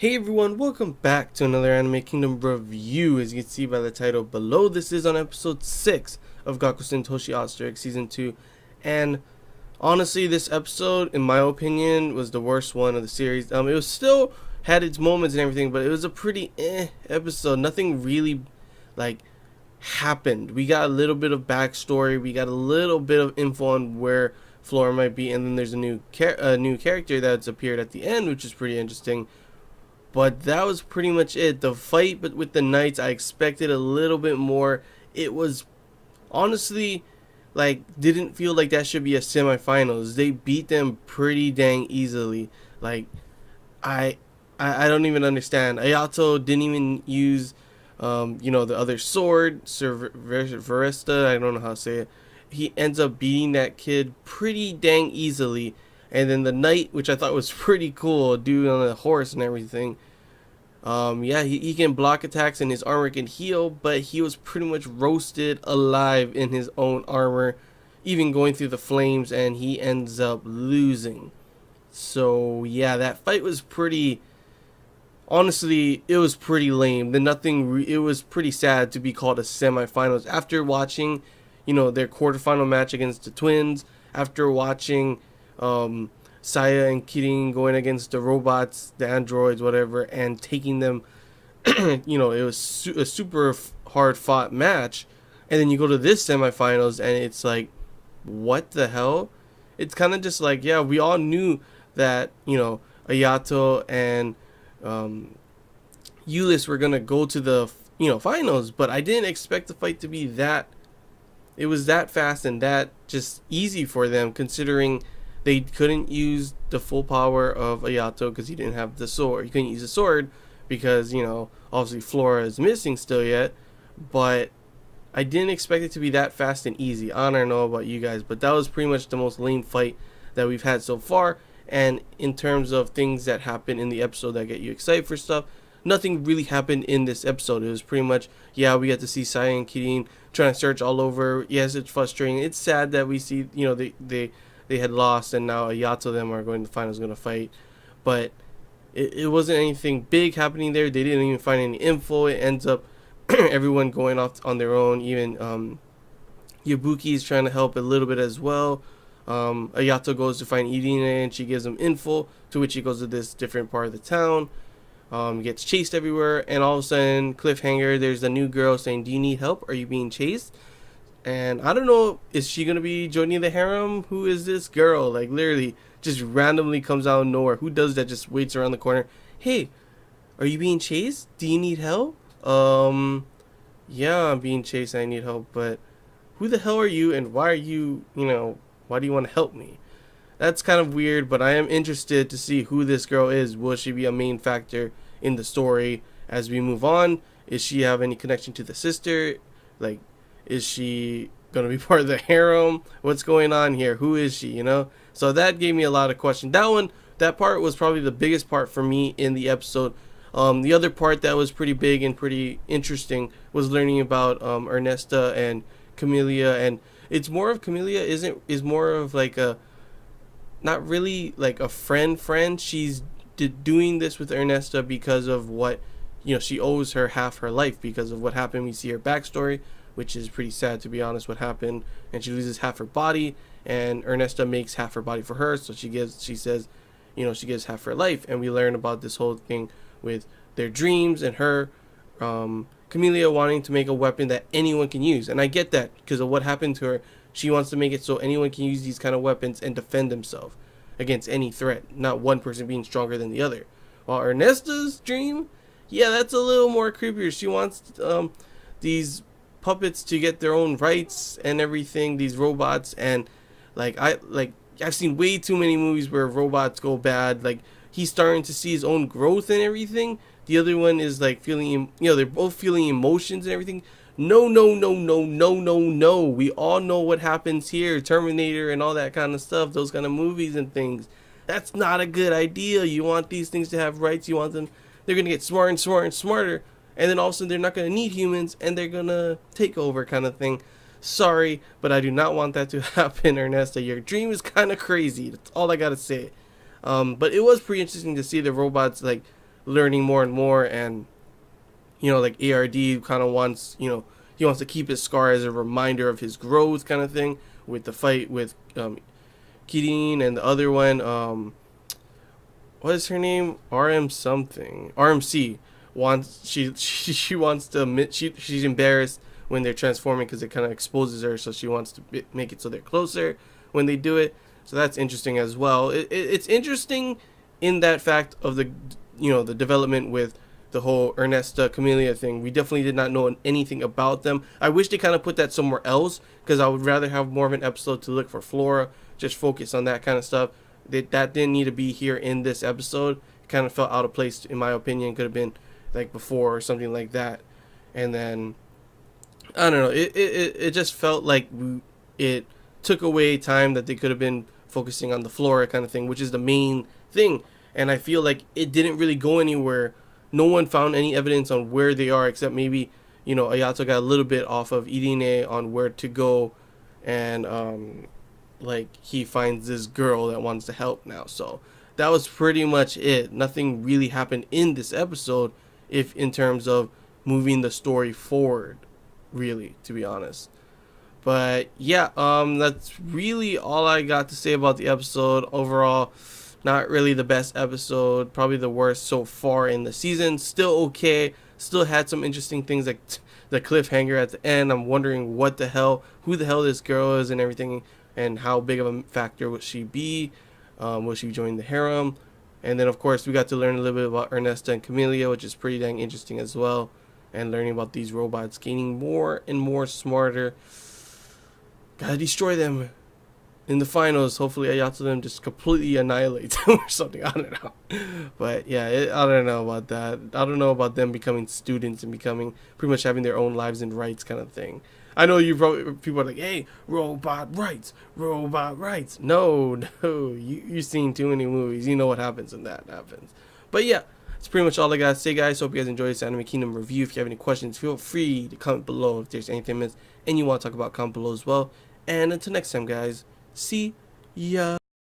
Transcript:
Hey everyone, welcome back to another Anime Kingdom review. As you can see by the title below, this is on episode 6 of Gakusen Toshi Asterisk Season 2. And honestly, this episode, in my opinion, was the worst one of the series. It was still had its moments and everything, but it was a pretty episode. Nothing really, like, happened. We got a little bit of backstory, we got a little bit of info on where Flora might be, and then there's a new character that's appeared at the end, which is pretty interesting. But that was pretty much it. The fight but with the Knights, I expected a little bit more. It was honestly didn't feel like that should be a semifinals. They beat them pretty dang easily. Like I I don't even understand. Ayato didn't even use the other sword, Veresta, I don't know how to say it. He ends up beating that kid pretty dang easily. And then the knight, which I thought was pretty cool, dude on a horse and everything. He can block attacks and his armor can heal, but he was pretty much roasted alive in his own armor, even going through the flames, and he ends up losing. So yeah, that fight was pretty. Honestly, it was pretty lame. It was pretty sad to be called a semifinals after watching, their quarterfinal match against the Twins. After watching, Saya and Kirin going against the robots, the androids, whatever, and taking them. It was a super hard fought match, and then you go to this semifinals, and it's like, what the hell? It's kind of just like, yeah, we all knew that Ayato and Eulis were gonna go to the finals, but I didn't expect the fight to be that. It was that fast and that just easy for them, considering they couldn't use the full power of Ayato because he didn't have the sword. He couldn't use the sword because obviously Flora is missing still yet. But I didn't expect it to be that fast and easy. I don't know about you guys, but that was pretty much the most lame fight that we've had so far. And in terms of things that happen in the episode that get you excited for stuff, nothing really happened in this episode. It was pretty much, yeah, we got to see Saya and Kirin trying to search all over. Yes, it's frustrating. It's sad that we see, they had lost and now Ayato them are going to the finals, going to fight. But it wasn't anything big happening there. They didn't even find any info. It ends up everyone going off on their own. Even Yabuki is trying to help a little bit as well. Ayato goes to find Irina and she gives him info, to which he goes to this different part of the town. Gets chased everywhere, and all of a sudden, cliffhanger, there's a new girl saying, "Do you need help? Are you being chased?" And I don't know, is she gonna be joining the harem? Who is this girl? Like, literally, just randomly comes out of nowhere. Who does that? Just waits around the corner. Hey, are you being chased? Do you need help? Yeah, I'm being chased. I need help, but who the hell are you? And why are you? Why do you want to help me? That's kind of weird, but I am interested to see who this girl is. Will she be a main factor in the story as we move on? Is she have any connection to the sister? Like, is she gonna be part of the harem? What's going on here? Who is she? So that gave me a lot of questions. That part was probably the biggest part for me in the episode. The other part that was pretty big and pretty interesting was learning about Ernesta and Camellia, and it's more of Camellia is more of like a, not really like a friend. She's doing this with Ernesta because of what, she owes her half her life because of what happened. We see her backstory, which is pretty sad, to be honest, what happened. And she loses half her body, and Ernesta makes half her body for her. So she says, she gives half her life. And we learn about this whole thing with their dreams and her, Camellia wanting to make a weapon that anyone can use. And I get that because of what happened to her. She wants to make it so anyone can use these kind of weapons and defend themselves against any threat, not one person being stronger than the other. While Ernesta's dream, yeah, that's a little more creepier. She wants these puppets to get their own rights and everything, these robots, and I've seen way too many movies where robots go bad. Like, he's starting to see his own growth and everything. The other one is like feeling, they're both feeling emotions and everything. No, no, no, no, no, no, no. We all know what happens here. Terminator and all that kind of stuff. Those kind of movies and things. That's not a good idea. You want these things to have rights. You want them. They're going to get smarter and smarter and smarter. And then all of a sudden they're not going to need humans. And they're going to take over kind of thing. Sorry, but I do not want that to happen, Ernesta. Your dream is kind of crazy. That's all I got to say. But it was pretty interesting to see the robots, like, learning more and more. And like ARD kind of wants, he wants to keep his scar as a reminder of his growth, kind of thing, with the fight with Kirin, and the other one, what is her name? RM something. RMC wants she wants to admit she's embarrassed when they're transforming because it kind of exposes her, so she wants to make it so they're closer when they do it. So that's interesting as well. It's interesting in that fact of the development with the whole Ernesta Camellia thing. We definitely did not know anything about them. I wish they kind of put that somewhere else, because I would rather have more of an episode to look for Flora, just focus on that kind of stuff. That didn't need to be here in this episode. It kind of felt out of place in my opinion. Could have been like before or something like that. And then I don't know. It just felt like it took away time that they could have been focusing on the Flora kind of thing, which is the main thing. And I feel like it didn't really go anywhere. No one found any evidence on where they are, except maybe Ayato got a little bit off of Irine on where to go, and like he finds this girl that wants to help now. So that was pretty much it. Nothing really happened in this episode, if in terms of moving the story forward, really, to be honest. But yeah, that's really all I got to say about the episode. Overall, not really the best episode, probably the worst so far in the season. Still okay, still had some interesting things, like the cliffhanger at the end. I'm wondering who the hell this girl is and everything, and how big of a factor would she be. Will she join the harem? And then of course we got to learn a little bit about Ernesta and Camellia, which is pretty dang interesting as well, and learning about these robots getting more and more smarter. Gotta destroy them in the finals. Hopefully Ayato them just completely annihilates them or something. I don't know. But yeah, I don't know about that. I don't know about them becoming students and becoming pretty much having their own lives and rights kind of thing. I know people are like, hey, robot rights. No, you've seen too many movies. You know what happens when that happens. But yeah, that's pretty much all I gotta say, guys. Hope you guys enjoyed this Anime Kingdom review. If you have any questions, feel free to comment below. If there's anything missed and you want to talk about, comment below as well. And until next time, guys, see ya.